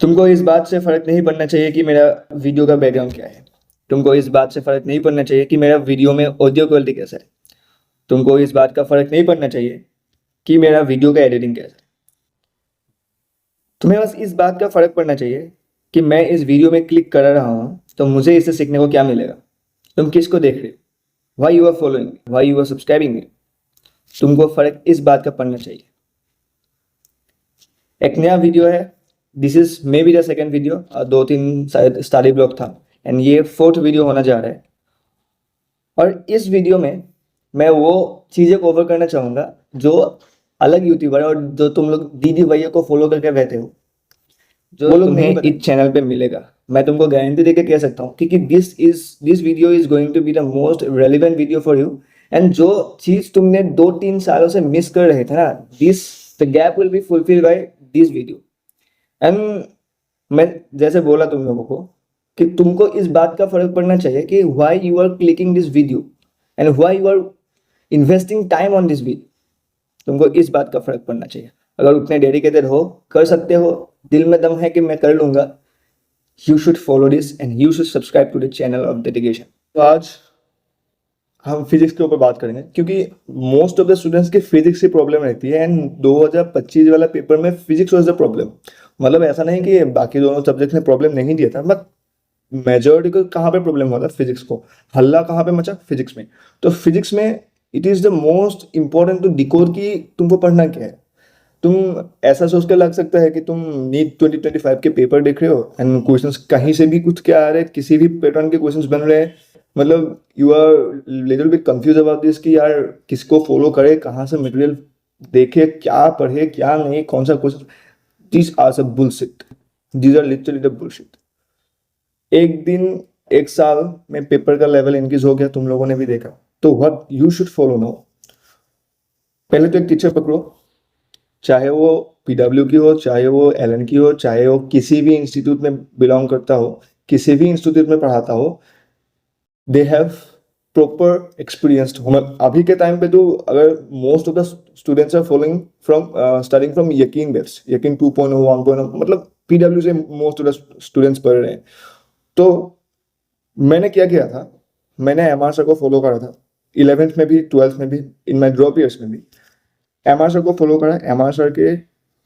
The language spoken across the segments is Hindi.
तुमको इस बात से फ़र्क नहीं पड़ना चाहिए कि मेरा वीडियो का बैकग्राउंड क्या है। तुमको इस बात से फ़र्क नहीं पड़ना चाहिए कि मेरा वीडियो में ऑडियो क्वालिटी कैसा है। तुमको इस बात का फ़र्क नहीं पड़ना चाहिए कि मेरा वीडियो का एडिटिंग कैसा है। तुम्हें बस इस बात का फ़र्क पड़ना चाहिए कि मैं इस वीडियो में क्लिक कर रहा हूँ तो मुझे इससे सीखने को क्या मिलेगा। तुम किसको देख रहे हो, why you are following, why you are subscribing me. तुमको फ़र्क इस बात का पड़ना चाहिए। एक नया वीडियो है, this is may be the second video, 2-3 शायद स्टडी ब्लॉग था एंड ये 4th वीडियो होना जा रहा है। और इस वीडियो में मैं वो चीज़ें कवर करना चाहूँगा जो अलग यूट्यूबर और जो तुम लोग दीदी भैया को फॉलो करके बैठे हो, जो तुम्हें इस चैनल पे मिलेगा। मैं तुमको गारंटी देके कह सकता हूँ क्योंकि this video is going to be the most relevant video for you. And जो चीज़ तुमने 2-3 सालों से मिस कर रहे थे ना, this the gap will be fulfil by this video. And मैं जैसे बोला तुम लोगों को कि तुमको इस बात का फर्क पड़ना चाहिए कि why you are clicking this video and why you are investing time on this video. तुमको इस बात का फर्क पड़ना चाहिए। अगर उतने डेडिकेटेड हो, कर सकते हो, दिल में दम है कि मैं कर लूंगा, you should follow this and you should subscribe to the channel of dedication. तो आज हम फिजिक्स के ऊपर बात करेंगे क्योंकि मोस्ट ऑफ द स्टूडेंट्स की फिजिक्स की प्रॉब्लम रहती है एंड 2025 वाला पेपर में फिजिक्स वाज द प्रॉब्लम। मतलब ऐसा नहीं कि बाकी दोनों सब्जेक्ट ने प्रॉब्लम नहीं दिया था, बट मेजॉरिटी को कहाँ पे प्रॉब्लम हुआ था, फिजिक्स को। हल्ला कहाँ पे मचा, फिजिक्स में। तो फिजिक्स में it is the most important to decode कि तुमको पढ़ना क्या है। तुम ऐसा सोच के लग सकता है कि तुम नीट 2025 के पेपर देख रहे हो एंड क्वेश्चंस कहीं से भी कुछ क्या आ रहे हैं, किसी भी पैटर्न के क्वेश्चंस बन रहे हैं। मतलब you are little bit confuse about this कि यार किसको फॉलो करे, कहाँ से मटेरियल देखे, क्या पढ़े क्या नहीं, कौन सा क्वेश्चन। दिस आर सब bullshit, these are literally the bullshit. एक दिन, एक साल में पेपर का लेवल इंक्रीज हो गया, तुम लोगों ने भी देखा। तो what you should follow now, पहले तो एक टीचर पकड़ो, चाहे वो पीडब्ल्यू की हो, चाहे वो एलएन की हो, चाहे वो किसी भी इंस्टीट्यूट में बिलोंग करता हो, किसी भी इंस्टीट्यूट में पढ़ाता हो, दे हैव प्रॉपर एक्सपीरियंस्ड। अभी के टाइम पे तो अगर most of the students are following from starting from यकीन बेस, यकीन 2.0 1.0, मतलब पीडब्ल्यू से मोस्ट ऑफ द स्टूडेंट्स पढ़ रहे हैं। तो मैंने क्या किया था, मैंने एमआर सर को फॉलो करा था 11th में भी, 12th में भी, इन माई ड्रॉप ईयर्स में भी। एमआर सर को फॉलो करा। एमआर सर के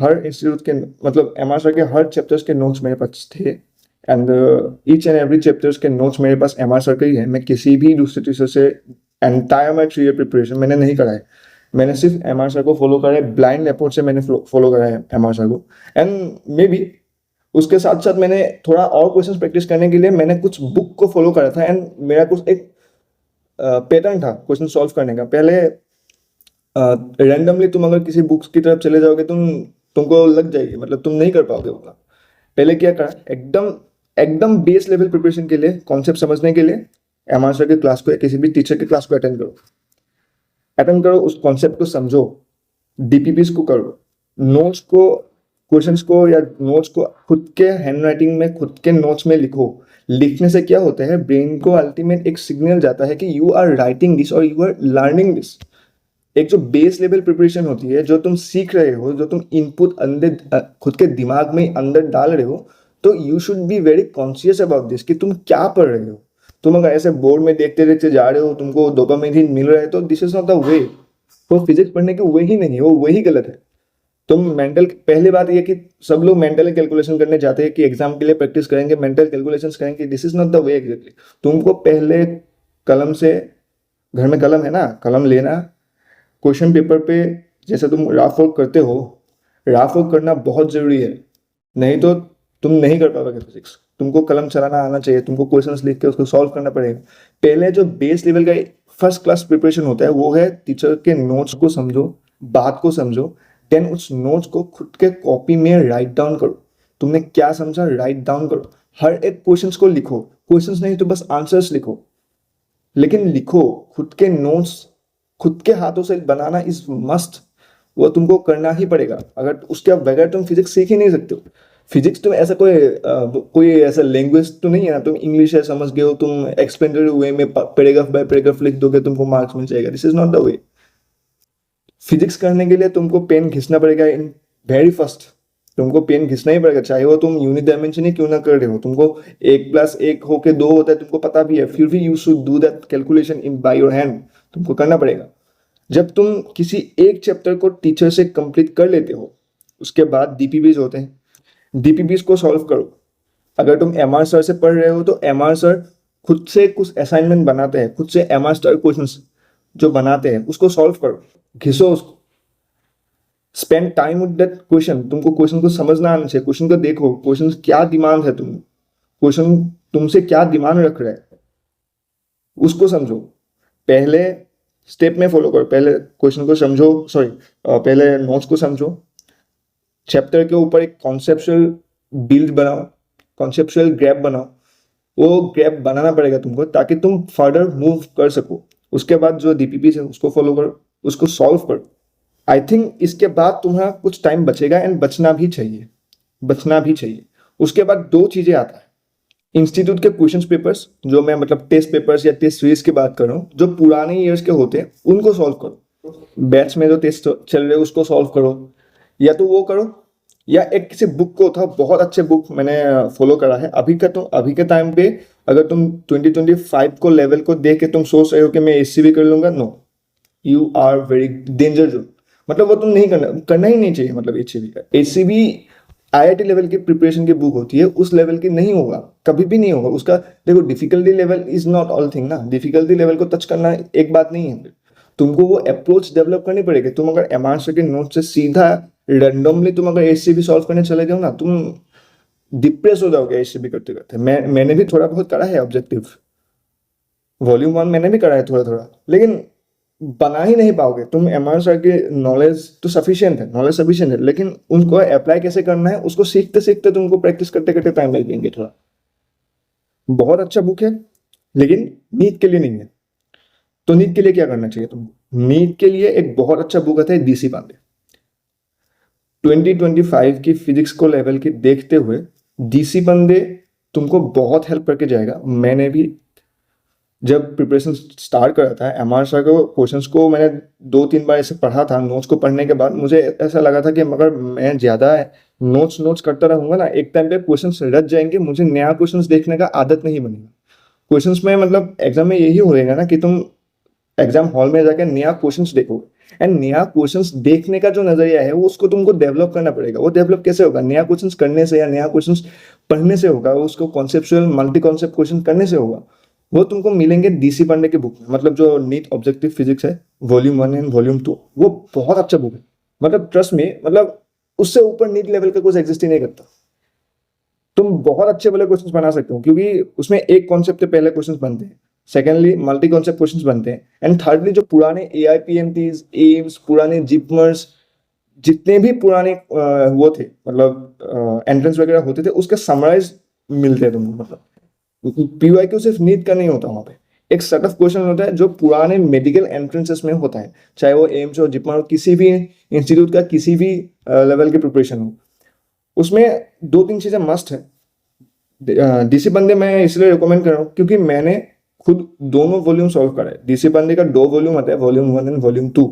हर इंस्टीट्यूट के, मतलब एमआर सर के हर चैप्टर्स के नोट्स मेरे पास थे and each and every chapters के नोट्स मेरे पास एमआर सर के ही है। मैं किसी भी दूसरे टीचर से एंटायर माई 3 ईयर प्रिपरेशन मैंने नहीं करा है। मैंने सिर्फ एमआर सर को फॉलो करा है, ब्लाइंड अप्रोच से मैंने फॉलो करा है एमआर सर को। एंड मे बी उसके साथ साथ मैंने थोड़ा और क्वेश्चंस प्रैक्टिस करने के लिए मैंने कुछ बुक को फॉलो करा था एंड मेरा कुछ एक पैटर्न था क्वेश्चन सॉल्व करने का। पहले रैंडमली तुम अगर किसी बुक्स की तरफ चले जाओगे तुमको लग जाएगी, मतलब तुम नहीं कर पाओगे उतना। पहले क्या करा, एकदम एकदम बेस लेवल प्रिपरेशन के लिए, कॉन्सेप्ट समझने के लिए एमआर सर की क्लास को या किसी भी टीचर की क्लास को अटेंड करो, उस कॉन्सेप्ट को समझो, डीपीपीस को करो, नोट्स को, क्वेश्चंस को या नोट्स को खुद के हैंडराइटिंग में, खुद के नोट्स में लिखो। लिखने से क्या होता है, ब्रेन को अल्टीमेट एक सिग्नल जाता है कि यू आर राइटिंग दिस और यू आर लर्निंग दिस। एक जो बेस लेवल प्रिपरेशन होती है, जो तुम सीख रहे हो, जो तुम इनपुट अंदर खुद के दिमाग में अंदर डाल रहे हो, तो you should be very conscious about this कि तुम क्या पढ़ रहे हो। तुम अगर ऐसे बोर्ड में देखते देखते जा रहे हो, तुमको डोपामिन ही मिल रहा है, तो this is not the way. वो फिजिक्स पढ़ने की वे ही नहीं है, वो वही गलत है। तुम मेंटल, पहली बात ये कि सब लोग मेंटल कैलकुलेशन करने जाते हैं कि एग्जाम के लिए प्रैक्टिस करेंगे, मेंटल कैलकुलेशंस करेंगे। This is not the way exactly. तुमको पहले कलम से, घर में कलम है ना, कलम लेना, क्वेश्चन पेपर पे जैसे तुम रफ वर्क करते हो, रफ वर्क करना बहुत जरूरी है, नहीं तो तुम नहीं कर पाओगे फिजिक्स। तुमको कलम चलाना आना चाहिए, तुमको क्वेश्चंस लिख के उसको सॉल्व करना पड़ेगा। पहले जो बेस लेवल का फर्स्ट क्लास प्रिपरेशन होता है वो है टीचर के नोट्स को समझो, बात को समझो, देन उस नोट्स को खुद के कॉपी में राइट डाउन करो। तुमने क्या समझा राइट डाउन करो, हर एक क्वेश्चंस को लिखो, क्वेश्चंस नहीं तो बस आंसर्स लिखो, लेकिन लिखो। खुद के नोट्स खुद के हाथों से बनाना इज मस्ट, वो तुमको करना ही पड़ेगा। अगर उसके बगैर तुम फिजिक्स सीख ही नहीं सकते हो। फिजिक्स तुम ऐसा कोई ऐसा लैंग्वेज तो नहीं है ना, तुम इंग्लिश है समझ गए हो, तुम एक्सप्लेनेटरी वे में पैराग्राफ बाय पैराग्राफ लिख दोगे, तुमको मार्क्स मिल जाएगा। This is not the way. Physics करने के लिए तुमको पेन घिसना पड़ेगा इन वेरी फर्स्ट, तुमको पेन घिसना ही पड़ेगा, चाहे वो तुम यूनिट डायमेंशन ही क्यों ना कर रहे हो। तुमको 1+1 होके 2 होता है तुमको पता भी है, फिर भी you should do that calculation in by your hand, तुमको करना पड़ेगा। जब तुम किसी एक चैप्टर को टीचर से कंप्लीट कर लेते हो, उसके बाद डीपीबीज होते हैं, डीपीबीज को सॉल्व करो। अगर तुम एमआर सर से पढ़ रहे हो तो एमआर सर खुद से कुछ असाइनमेंट बनाते हैं, खुद से एमआर स्टार क्वेश्चंस जो बनाते हैं उसको सॉल्व करो, घिसो उसको, spend time with that question. तुमको क्वेश्चन को समझना आना चाहिए, क्वेश्चन को देखो, क्वेश्चन क्या डिमांड है, क्वेश्चन तुमसे क्या डिमांड रख रहा है उसको समझो। पहले स्टेप में फॉलो करो, पहले क्वेश्चन को समझो, पहले नोट्स को समझो, चैप्टर के ऊपर एक कॉन्सेप्चुअल बिल्ड बनाओ, कॉन्सेप्चुअल ग्रैप बनाओ। वो ग्रैप बनाना पड़ेगा तुमको ताकि तुम फर्दर मूव कर सको। उसके बाद जो डीपीपी है उसको फॉलो करो, उसको सॉल्व करो। आई थिंक इसके बाद तुम्हारा कुछ टाइम बचेगा, एंड बचना भी चाहिए। उसके बाद 2 चीजें आता है, इंस्टीट्यूट के क्वेश्चन पेपर्स, जो मैं मतलब टेस्ट पेपर्स या टेस्ट सीरीज की बात कर रहा हूँ, जो पुराने ईयर्स के होते हैं उनको सॉल्व करो। बैच में जो टेस्ट चल रहे उसको सॉल्व करो, या तो वो करो, या एक किसी बुक को था, बहुत अच्छे बुक मैंने फॉलो करा है अभी के टाइम पे। अगर तुम 2025 को लेवल को देख के तुम सोच रहे हो कि मैं एससीबी कर लूंगा, no, you are very danger zone. मतलब वो तुम नहीं करना ही नहीं चाहिए। मतलब एचसीबी आईआईटी लेवल की प्रिपरेशन की बुक होती है, उस लेवल की नहीं होगा, कभी भी नहीं होगा उसका। देखो, difficulty level is not all thing ना, डिफिकल्टी लेवल को टच करना एक बात नहीं है, तुमको वो अप्रोच डेवलप करनी पड़ेगी। तुम अगर एमआर के नोट से सीधा रैंडमली तुम अगर एचसीबी सॉल्व करने चले जाओ ना, तुम डिप्रेस हो जाओगे एचसीबी करते करते। मैंने भी थोड़ा बहुत करा है ऑब्जेक्टिव, वॉल्यूम 1 मैंने भी करा है थोड़ा, लेकिन बना ही नहीं पाओगे तुम। एमआर सर की नॉलेज तो सफिशिएंट है, लेकिन उनको अप्लाई कैसे करना है उसको सीखते सीखते तुमको प्रैक्टिस करते करते टाइम लग जाएंगे थोड़ा। बहुत अच्छा बुक है, लेकिन नीट के लिए नहीं है। तो नीट के लिए क्या करना चाहिए तुमको? नीट के लिए एक बहुत अच्छा बुक आता है डीसी पांडे। 2025 की फिजिक्स को लेवल की देखते हुए डीसी पांडे तुमको बहुत हेल्प करके जाएगा। मैंने भी जब प्रिपरेशन स्टार्ट करा था एमआर सर के क्वेश्चंस को मैंने 2-3 बार ऐसे पढ़ा था। नोट्स को पढ़ने के बाद मुझे ऐसा लगा था कि मगर मैं ज़्यादा नोट्स करता रहूंगा ना, एक टाइम पे क्वेश्चंस रट जाएंगे, मुझे नया क्वेश्चंस देखने का आदत नहीं बनेगा। क्वेश्चंस में मतलब एग्जाम में यही होएगा ना कि तुम एग्जाम हॉल में जाकर नया क्वेश्चंस देखोगे, एंड नया क्वेश्चंस देखने का जो नजरिया है वो उसको तुमको डेवलप करना पड़ेगा। वो डेवलप कैसे होगा? नया क्वेश्चंस करने से या नया क्वेश्चंस पढ़ने से होगा, उसको कॉन्सेप्चुअल मल्टी कॉन्सेप्ट क्वेश्चन करने से होगा। वो तुमको मिलेंगे डीसी पांडे की बुक में, मतलब जो नीट ऑब्जेक्टिव फिजिक्स है वॉल्यूम 1 एंड वॉल्यूम 2, वो बहुत अच्छा बुक है। मतलब ट्रस्ट में, मतलब उससे ऊपर नीट लेवल का कुछ एग्जिस्ट ही नहीं करता। तुम बहुत अच्छे वाले क्वेश्चंस बना सकते हो, क्योंकि उसमें एक कॉन्सेप्ट से पहले क्वेश्चंस बनते हैं, सेकेंडली मल्टी कॉन्सेप्ट क्वेश्चंस बनते हैं, एंड थर्डली जो पुराने एआईपीएमटीज, एम्स, पुराने जिपमर्स, जितने भी पुराने वो थे, मतलब एंट्रेंस वगैरह होते थे, उसके समराइज मिलते हैं तुमको। मतलब पीवाईक्यू सिर्फ नीट का नहीं होता, वहाँ पे एक सेट ऑफ क्वेश्चन होता है जो पुराने मेडिकल एंट्रेंसेस में होता है, चाहे वो एम्स हो, जिपमर हो, किसी भी इंस्टीट्यूट का किसी भी लेवल की प्रिपरेशन हो, उसमें 2-3 चीजें मस्ट है। डीसी बंदे मैं इसलिए रिकमेंड कर रहा हूँ क्योंकि मैंने खुद दोनों वॉल्यूम सॉल्व करा है। डीसी बंदे का 2 वॉल्यूम आता है, वॉल्यूम 1 एंड वॉल्यूम 2।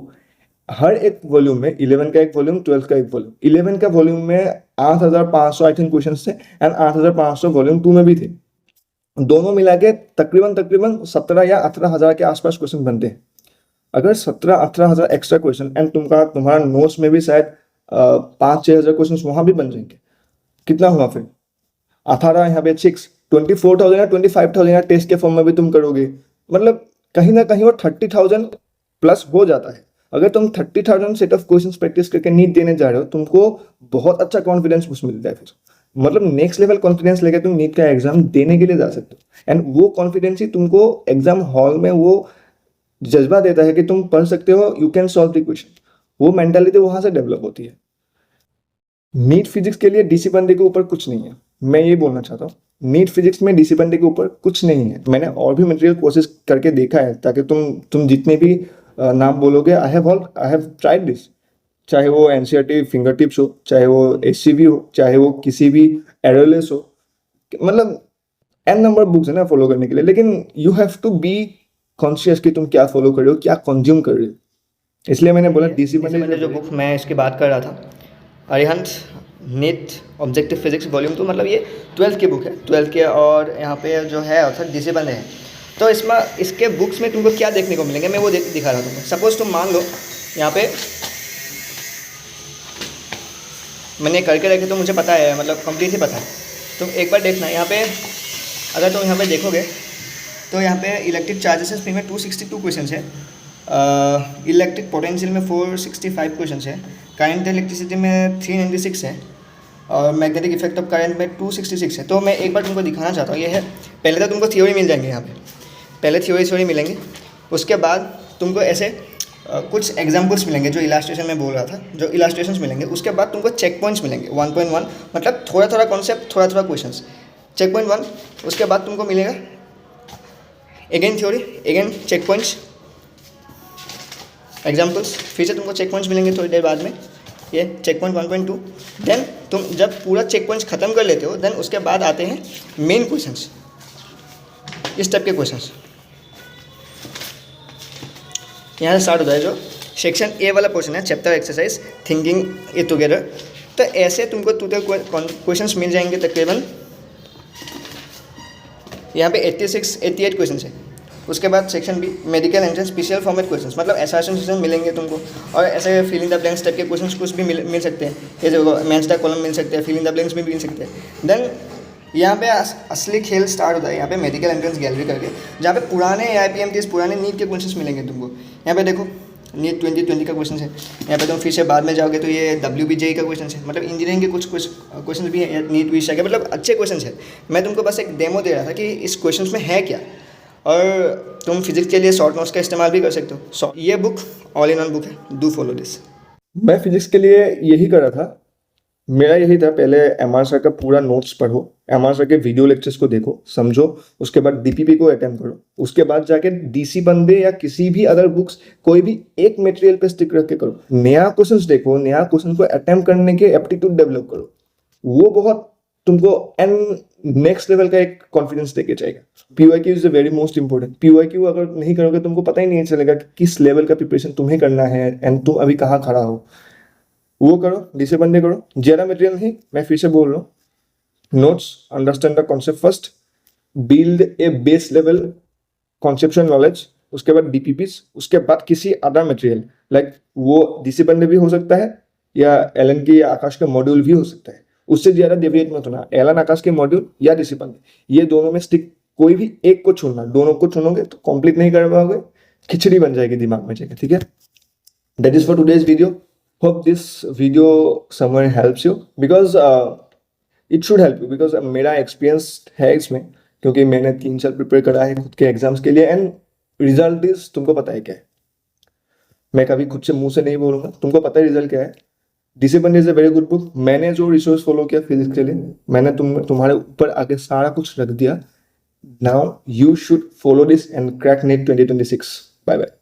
हर एक वॉल्यूम में 11 का एक वॉल्यूम, 12 का एक वॉल्यूम। 11 का वॉल्यूम में 8500 आई थिंक क्वेश्चन थे, एंड 8500 वॉल्यूम 2 में भी थे। दोनों मिला के तकरीबन 17 या 18,000 के आसपास क्वेश्चन बनते हैं। अगर 17-18,000 एक्स्ट्रा क्वेश्चन, एंड तुम्हारा नोट्स में भी शायद 5-6,000 क्वेश्चन वहां भी बन जाएंगे, कितना हुआ फिर? 18 यहाँ पे 6, 24,000 या 25,000 या टेस्ट के फॉर्म में भी तुम करोगे, मतलब कहीं ना कहीं वो 30,000 प्लस हो जाता है। अगर तुम 30,000 सेट ऑफ क्वेश्चंस प्रैक्टिस करके नीट देने जा रहे हो, तुमको बहुत अच्छा कॉन्फिडेंस उसमें मिलता है। फिर मतलब नेक्स्ट लेवल कॉन्फिडेंस लेकर तुम नीट का एग्जाम देने के लिए जा सकते हो, एंड वो कॉन्फिडेंस ही तुमको एग्जाम हॉल में वो जज्बा देता है कि तुम पढ़ सकते हो, you can solve the question. वो मेंटालिटी वहां से डेवलप होती है। नीट फिजिक्स के लिए डीसी बंदे के ऊपर कुछ नहीं है, मैं ये बोलना चाहता हूँ। नीट फिजिक्स में डीसी बंदे के ऊपर कुछ नहीं है। मैंने और भी मटेरियल कोशिश करके देखा है, ताकि तुम जितने भी नाम बोलोगे, आई हैव ट्राइड दिस। चाहे वो एनसीईआरटी फिंगर टिप्स हो, चाहे वो एससीबी हो, चाहे वो किसी भी एरोलेस हो, मतलब एन नंबर बुक्स है ना फॉलो करने के लिए, लेकिन you have to be conscious कि तुम क्या फॉलो कर रहे हो, क्या कंज्यूम कर रहे हो। इसलिए मैंने बोला डीसी बंदे जो बुक मैं इसकी बात कर रहा था, Arihant NEET objective physics volume 2, मतलब ये 12th की बुक है, 12th के, और यहाँ पे जो है ऑथर डिसिबन है। तो इसमें इसके बुक्स में तुमको क्या देखने को मिलेंगे मैं वो दिखा रहा हूँ तुमको। सपोज तुम मान लो यहाँ पे मैंने करके रखे तो मुझे पता है, मतलब कंप्लीट ही पता है। तुम एक बार देखना यहाँ पे, अगर तुम यहाँ पे देखोगे तो यहाँ पे इलेक्ट्रिक चार्जेस में 262 क्वेश्चन है, इलेक्ट्रिक पोटेंशियल में 465 क्वेश्चन है, करंट इलेक्ट्रिसिटी में 396 है, और मैग्नेटिक इफेक्ट ऑफ करंट में 266 है। तो मैं एक बार तुमको दिखाना चाहता हूँ, ये है पहले तो तुमको थ्योरी मिल जाएंगे यहाँ पे, पहले थ्योरी मिलेंगे, उसके बाद तुमको ऐसे कुछ एग्जाम्पल्स मिलेंगे जो इलास्ट्रेशन में बोल रहा था, जो इलास्ट्रेशंस मिलेंगे, उसके बाद तुमको चेक पॉइंट्स मिलेंगे 1.1, मतलब थोड़ा थोड़ा कॉन्सेप्ट, थोड़ा थोड़ा क्वेश्चंस, चेक पॉइंट 1, उसके बाद तुमको मिलेगा again theory, again check points, examples, फिर से तुमको चेक पॉइंट्स मिलेंगे थोड़ी देर बाद में, ये चेक पॉइंट 1.2। देन तुम जब पूरा चेक पॉइंट्स ख़त्म कर लेते हो, देन उसके बाद आते हैं मेन क्वेश्चंस, इस टाइप के क्वेश्चंस यहाँ से स्टार्ट होता है, जो सेक्शन ए वाला पोर्शन है, chapter exercise thinking it together. तो ऐसे तुमको टोटल क्वेश्चंस मिल जाएंगे तकरीबन यहाँ पे 88 क्वेश्चन है। उसके बाद section B medical entrance special format questions, मतलब एसर्शन क्वेश्चन मिलेंगे तुमको, और ऐसे fill in the blanks type के क्वेश्चंस कुछ भी मिल सकते हैं, ये जो मैच द कॉलम मिल सकते हैं, फिल इन द ब्लैंक्स भी मिल सकते हैं। देन यहाँ पे असली खेल स्टार्ट होता है, यहाँ पे मेडिकल एंट्रेंस गैलरी करके, जहाँ पे पुराने AIPMTs पुराने नीट के क्वेश्चंस मिलेंगे तुमको। यहाँ पे देखो नीट 2020 का क्वेश्चन है, यहाँ पे तुम फिर से बाद में जाओगे तो ये WBJE का क्वेश्चन है, मतलब इंजीनियरिंग के कुछ क्वेश्चन भी है, नीट विषय के, मतलब अच्छे क्वेश्चन है। मैं तुमको बस एक डेमो दे रहा था कि इस क्वेश्चन में है क्या, और तुम फिजिक्स के लिए शॉर्ट नोट्स का इस्तेमाल भी कर सकते हो। ये book all in one book है, डू फॉलो दिस। मैं फिजिक्स के लिए यही कर रहा था, मेरा यही था, पहले MR सर का पूरा नोट्स पढ़ो, MR सर के वीडियो लेक्चर्स को देखो, समझो, उसके बाद DPP को अटेम्प्ट करो, उसके बाद जाके DC बंदे या किसी भी अदर बुक्स कोई भी एक मटेरियल पे स्टिक रख के करो, नया क्वेश्चंस देखो, नया क्वेश्चन को अटेम्प्ट करने के एप्टीट्यूड डेवलप करो, वो बहुत तुमको नेक्स्ट लेवल का एक कॉन्फिडेंस देके जाएगा। PYQ is the very most important. PYQ अगर नहीं करोगे तुमको पता ही नहीं चलेगा कि किस लेवल का प्रिपरेशन तुम्हें करना है एंड तुम अभी कहाँ खड़ा हो। वो करो, DC बंदे करो, ज़्यादा मटेरियल नहीं, मैं फिर से बोल रहा हूँ, notes, understand the concept first, build a base level conceptual knowledge, उसके बाद DPPs, उसके बाद किसी अदर मटेरियल लाइक वो DC बंदे भी हो सकता है या एलन की या आकाश का मॉड्यूल भी हो सकता है, उससे ज़्यादा डेविएट मत होना, एलन आकाश के मॉड्यूल या DC बंदे, ये दोनों में स्टिक, कोई भी एक को चुनना, दोनों को चुनोगे तो कंप्लीट नहीं कर पाओगे, खिचड़ी बन जाएगी दिमाग में जाएगा, ठीक है। That is for today's video. Hope this video somewhere helps you because it should help you because मेरा एक्सपीरियंस है इसमें, क्योंकि मैंने 3 साल प्रिपेयर करा है खुद के एग्जाम्स के लिए एंड रिजल्ट इज तुमको पता है क्या है, मैं कभी खुद से मुंह से नहीं बोलूंगा, तुमको पता है रिजल्ट क्या है। Discipline is a very good book. मैंने जो रिसोर्स फॉलो किया फिजिक्स के लिए, मैंने तुम्हारे ऊपर आके सारा कुछ रख दिया। Now you should follow this and crack NEET 2026। Bye bye.